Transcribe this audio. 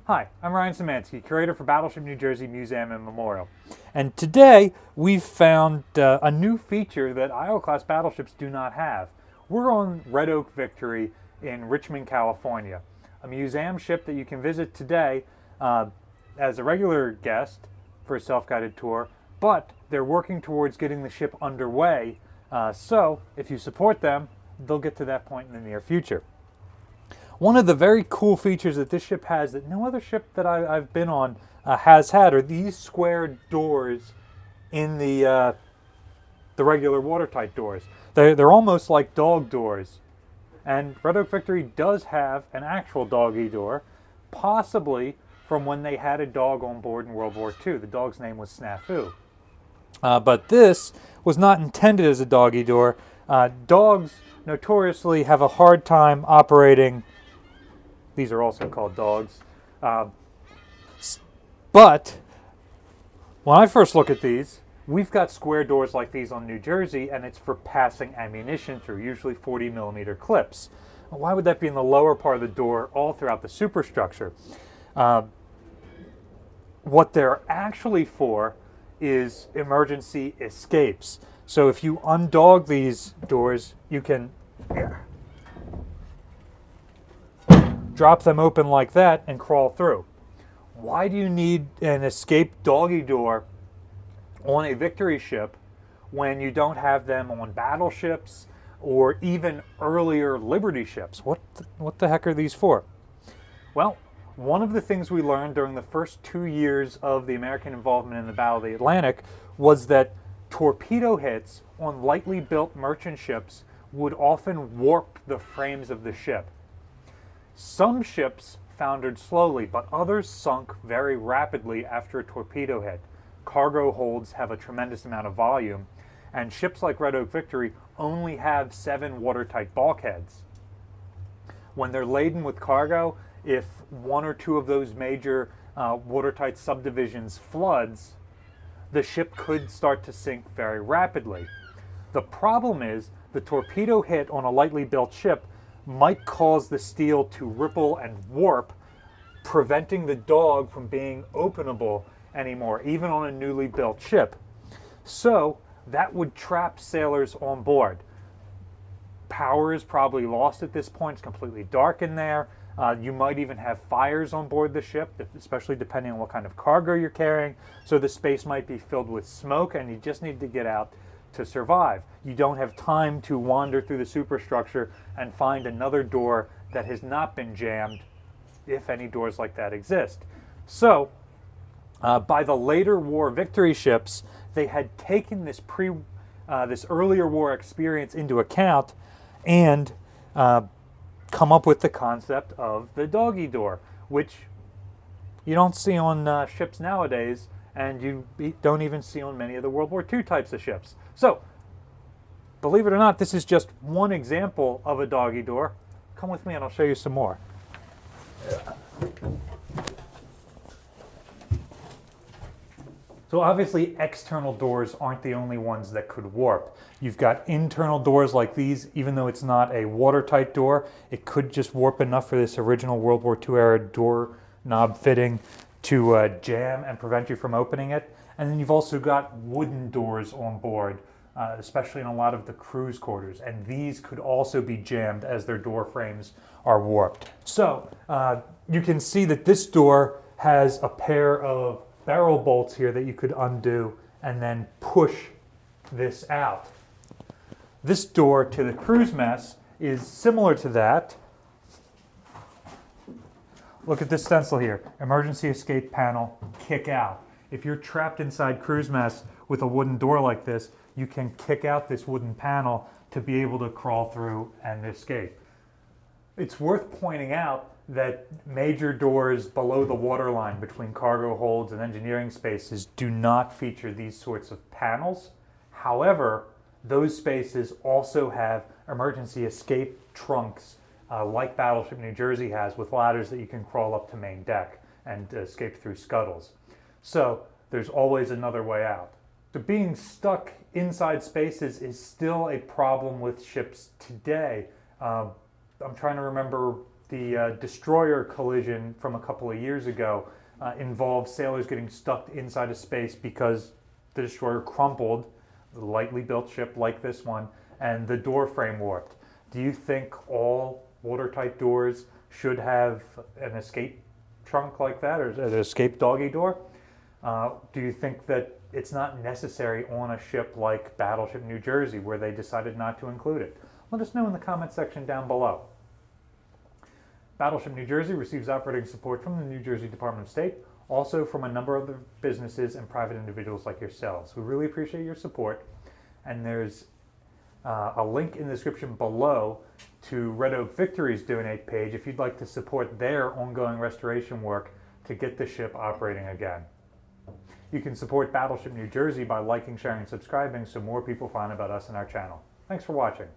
Hi, I'm Ryan Szymanski, curator for Battleship New Jersey Museum and Memorial. And today we've found a new feature that Iowa-class battleships do not have. We're on Red Oak Victory in Richmond, California, a museum ship that you can visit today as a regular guest for a self-guided tour, but they're working towards getting the ship underway, so if you support them, they'll get to that point in the near future. One of the very cool features that this ship has that no other ship that I've been on has had are these square doors in the regular watertight doors. They're almost like dog doors. And Red Oak Victory does have an actual doggy door, possibly from when they had a dog on board in World War II. The dog's name was Snafu. But this was not intended as a doggy door. Dogs notoriously have a hard time operating. These are also called dogs. But when I first look at these, we've got square doors like these on New Jersey, and it's for passing ammunition through, usually 40 millimeter clips. Why would that be in the lower part of the door all throughout the superstructure? What they're actually for is emergency escapes. So if you undog these doors, you can drop them open like that and crawl through. Why do you need an escape doggy door on a Victory ship when you don't have them on battleships or even earlier Liberty ships? What the heck are these for? Well, one of the things we learned during the first 2 years of the American involvement in the Battle of the Atlantic was that torpedo hits on lightly built merchant ships would often warp the frames of the ship. Some ships foundered slowly, but others sunk very rapidly after a torpedo hit. Cargo holds have a tremendous amount of volume, and ships like Red Oak Victory only have 7 watertight bulkheads. When they're laden with cargo, if 1 or 2 of those major watertight subdivisions floods, the ship could start to sink very rapidly. The problem is the torpedo hit on a lightly built ship might cause the steel to ripple and warp, preventing the dog from being openable anymore, even on a newly built ship. So that would trap sailors on board. Power is probably lost at this point. It's completely dark in there. You might even have fires on board the ship, especially depending on what kind of cargo you're carrying. So the space might be filled with smoke, and you just need to get out to survive. You don't have time to wander through the superstructure and find another door that has not been jammed, if any doors like that exist. So, by the later war Victory ships, they had taken this earlier war experience into account and come up with the concept of the doggy door, which you don't see on ships nowadays, and you don't even see on many of the World War II types of ships. So, believe it or not, this is just one example of a doggy door. Come with me and I'll show you some more. So obviously external doors aren't the only ones that could warp. You've got internal doors like these. Even though it's not a watertight door, it could just warp enough for this original World War II era door knob fitting to jam and prevent you from opening it. And then you've also got wooden doors on board, especially in a lot of the crew's quarters. And these could also be jammed as their door frames are warped. So you can see that this door has a pair of barrel bolts here that you could undo and then push this out. This door to the crew's mess is similar to that. Look at this stencil here. Emergency escape panel, kick out. If you're trapped inside crew's mess with a wooden door like this, you can kick out this wooden panel to be able to crawl through and escape. It's worth pointing out that major doors below the waterline between cargo holds and engineering spaces do not feature these sorts of panels. However, those spaces also have emergency escape trunks like Battleship New Jersey has, with ladders that you can crawl up to main deck and escape through scuttles. So there's always another way out. So being stuck inside spaces is still a problem with ships today. I'm trying to remember The destroyer collision from a couple of years ago involved sailors getting stuck inside a space because the destroyer crumpled, a lightly built ship like this one, and the door frame warped. Do you think all watertight doors should have an escape trunk like that, or an escape doggy door? Do you think that it's not necessary on a ship like Battleship New Jersey, where they decided not to include it? Let us know in the comment section down below. Battleship New Jersey receives operating support from the New Jersey Department of State, also from a number of other businesses and private individuals like yourselves. We really appreciate your support, and there's a link in the description below to Red Oak Victory's donate page if you'd like to support their ongoing restoration work to get the ship operating again. You can support Battleship New Jersey by liking, sharing, and subscribing so more people find about us and our channel. Thanks for watching.